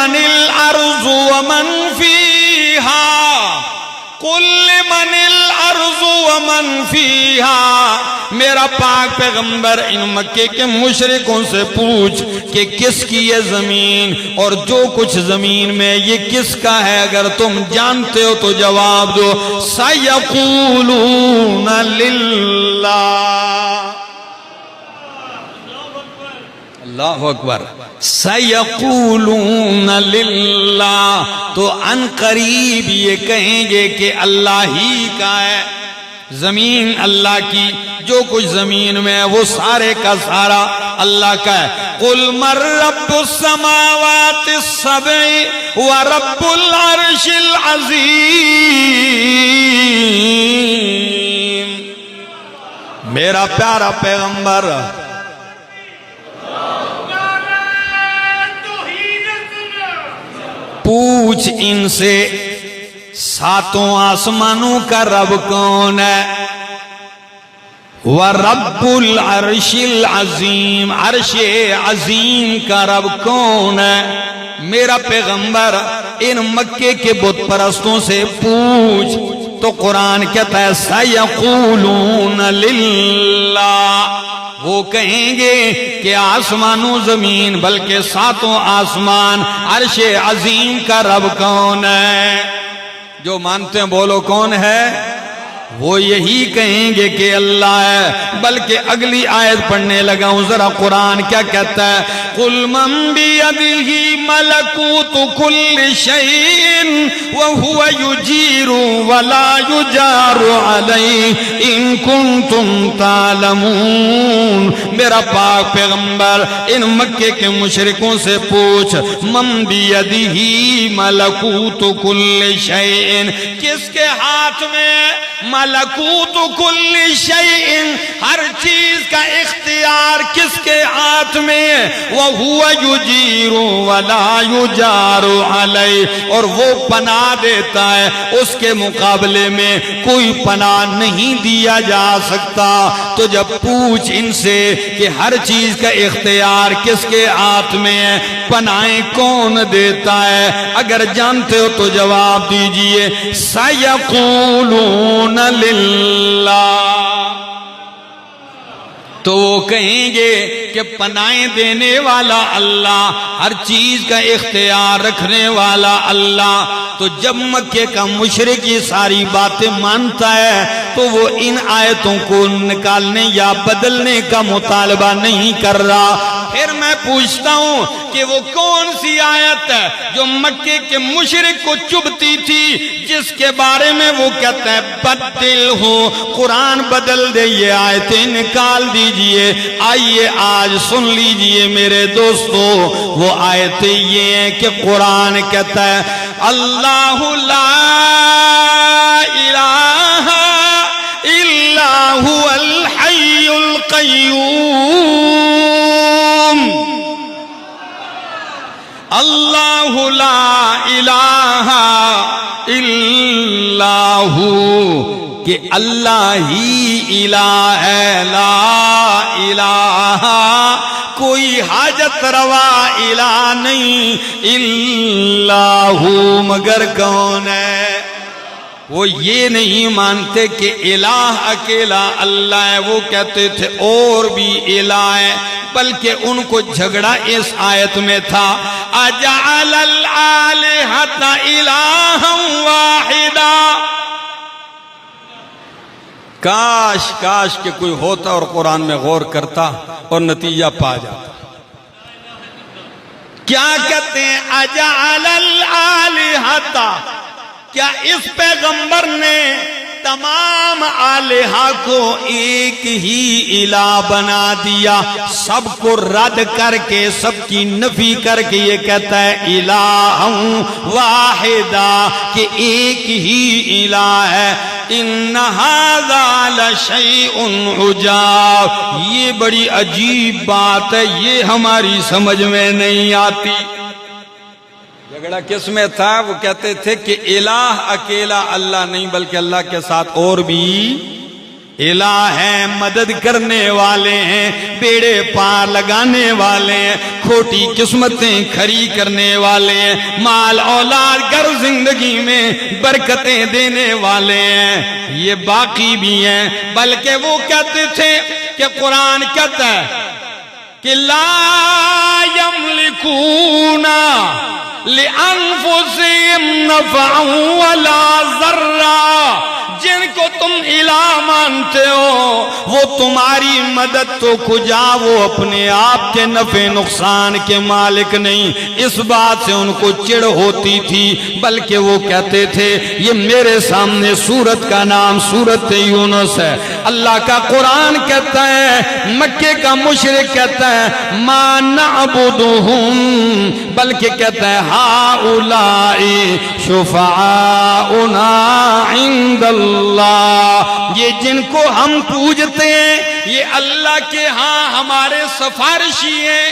من الارض ومن فیہا قل لمن الارض ومن فیہا، میرا پاک پیغمبر ان مکے کے مشرکوں سے پوچھ کہ کس کی یہ زمین اور جو کچھ زمین میں یہ کس کا ہے، اگر تم جانتے ہو تو جواب دو۔ سَيَقُولُونَ لِلَّهِ، اللہ اکبر، سَيَقُولُونَ لِلَّهِ، تو ان قریب یہ کہیں گے کہ اللہ ہی کا ہے، زمین اللہ کی، جو کچھ زمین میں ہے وہ سارے کا سارا اللہ کا ہے۔ قُلْ مَن رَّبُّ السَّمَاوَاتِ السَّبْعِ وَرَبُّ الْعَرْشِ الْعَظِيمِ، میرا پیارا پیغمبر پوچھ ان سے ساتوں آسمانوں کا رب کون ہے، وَرَبُّ الْعَرْشِ الْعَظِيمِ، عرش عظیم کا رب کون ہے۔ میرا پیغمبر ان مکے کے بت پرستوں سے پوچھ، تو قرآن کہتا ہے سَيَقُولُونَ لِلَّهِ، وہ کہیں گے کہ آسمانوں زمین بلکہ ساتوں آسمان عرش عظیم کا رب کون ہے؟ جو مانتے ہیں بولو کون ہے؟ وہ یہی کہیں گے کہ اللہ ہے۔ بلکہ اگلی آیت پڑھنے لگا ہوں، ذرا قرآن کیا کہتا ہے؟ قُلْ مَن بِيَدِهِ مَلَكُوتُ كُلِّ شَيْءٍ وَهُوَ يُجِيرُ وَلَا يُجَارُ عَلَيْهِ إِن كُنتُمْ تَعْلَمُونَ، میرا پاک پیغمبر ان مکے کے مشرکوں سے پوچھ، مَن بِيَدِهِ مَلَكُوتُ كُلِّ شَيْءٍ، کس کے ہاتھ میں ملکوت کل شیء، ہر چیز کا اختیار کس کے ہاتھ میں؟ وَهُوَ يُجِيرُ وَلَا يُجَارُ عَلَيْهِ، اور وہ پناہ دیتا ہے، اس کے مقابلے میں کوئی پناہ نہیں دیا جا سکتا۔ تو جب پوچھ ان سے کہ ہر چیز کا اختیار کس کے ہاتھ میں ہے، پناہیں کون دیتا ہے، اگر جانتے ہو تو جواب دیجئے سَيَقُولُونَ لِلَّهِ، تو وہ کہیں گے کہ پناہیں دینے والا اللہ، ہر چیز کا اختیار رکھنے والا اللہ۔ تو جب مکے کا مشرک یہ ساری باتیں مانتا ہے تو وہ ان آیتوں کو نکالنے یا بدلنے کا مطالبہ نہیں کر رہا۔ پھر میں پوچھتا ہوں کہ وہ کون سی آیت ہے جو مکے کے مشرک کو چبھتی تھی، جس کے بارے میں وہ کہتا ہے بدل ہو، قرآن بدل دے، یہ آیتیں نکال دیجئے۔ آئیے آج سن لیجئے میرے دوستو، وہ آیتیں یہ ہیں کہ قرآن کہتا ہے اللہ لا الہ الا هو الحی القیوم، اللہ لا الہ الا ہو، کہ اللہ ہی الہ ہے، لا الہ کوئی حاجت روا الہ نہیں، الا ہو مگر کون ہے؟ وہ یہ نہیں مانتے کہ الہ اکیلا اللہ ہے، وہ کہتے تھے اور بھی الہ ہے، بلکہ ان کو جھگڑا اس آیت میں تھا اجعل الآلہۃ الہا واحدا، کاش کاش کہ کوئی ہوتا اور قرآن میں غور کرتا اور نتیجہ پا جاتا۔ کیا کہتے ہیں اجعل الآلہۃ، کیا اس پیغمبر نے تمام آلہہ کو ایک ہی الہ بنا دیا؟ سب کو رد کر کے، سب کی نفی کر کے یہ کہتا ہے الہ واحدہ، کہ ایک ہی الہ ہے۔ ان ھذا لشیء عجاب، یہ بڑی عجیب بات ہے، یہ ہماری سمجھ میں نہیں آتی۔ جھگڑا کس میں تھا؟ وہ کہتے تھے کہ الہ اکیلا اللہ نہیں، بلکہ اللہ کے ساتھ اور بھی الہ ہیں، مدد کرنے والے ہیں، بیڑے پار لگانے والے ہیں، کھوٹی قسمتیں کھری کرنے والے ہیں، مال اولاد گھر زندگی میں برکتیں دینے والے ہیں، یہ باقی بھی ہیں۔ بلکہ وہ کہتے تھے کہ قرآن کہتا ہے کہ لا یملکون لِأَنفُسِهِمْ نَفْعًا وَلَا ضَرًّا، جن کو تم الہ مانتے ہو وہ تمہاری مدد تو کجا، وہ اپنے آپ کے نفع نقصان کے مالک نہیں۔ اس بات سے ان کو چڑ ہوتی تھی، بلکہ وہ کہتے تھے، یہ میرے سامنے سورت کا نام سورت یونس ہے، اللہ کا قرآن کہتا ہے، مکے کا مشرک کہتا ہے ما نعبدہم، بلکہ کہتا ہے ہؤلاء شفعاؤنا عند اللہ، یہ جن کو ہم پوجتے ہیں یہ اللہ کے ہاں ہمارے سفارشی ہیں۔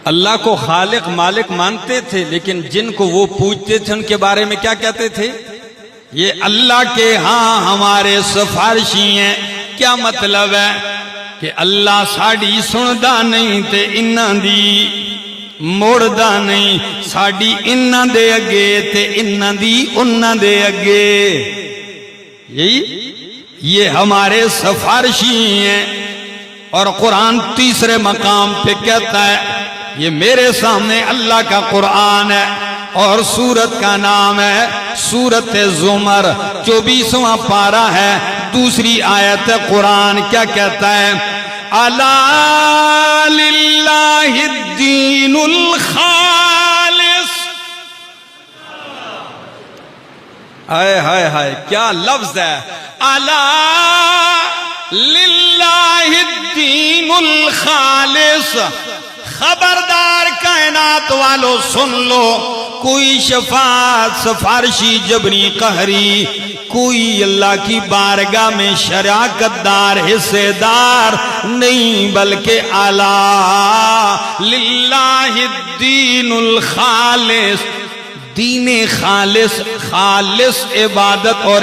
اللہ کو خالق مالک مانتے تھے، لیکن جن کو وہ پوجتے تھے ان کے بارے میں کیا کہتے تھے؟ یہ اللہ کے ہاں ہمارے سفارشی ہیں۔ کیا مطلب ہے؟ کہ اللہ ساڑی سندا نہیں تے انہاں دی موڑدا نہیں، ساڑی انہاں دے اگے تے انہاں دی انہاں دے اگے، یہ ہمارے سفارشی ہیں۔ اور قرآن تیسرے مقام پہ کہتا ہے، یہ میرے سامنے اللہ کا قرآن ہے اور سورت کا نام ہے سورت زمر، 24واں پارہ ہے، دوسری آیت قرآن کیا کہتا ہے؟ الا للہ الدین الخالص، ہائے ہائے ہائے کیا لفظ ہے، الا للہ الدین الخالص، خبردار کائنات والو سن لو، کوئی شفاعت سفارشی جبری قہری، کوئی اللہ کی بارگاہ میں شراکت دار حصے دار نہیں، بلکہ الا للہ الدین الخالص، دین خالص، خالص عبادت اور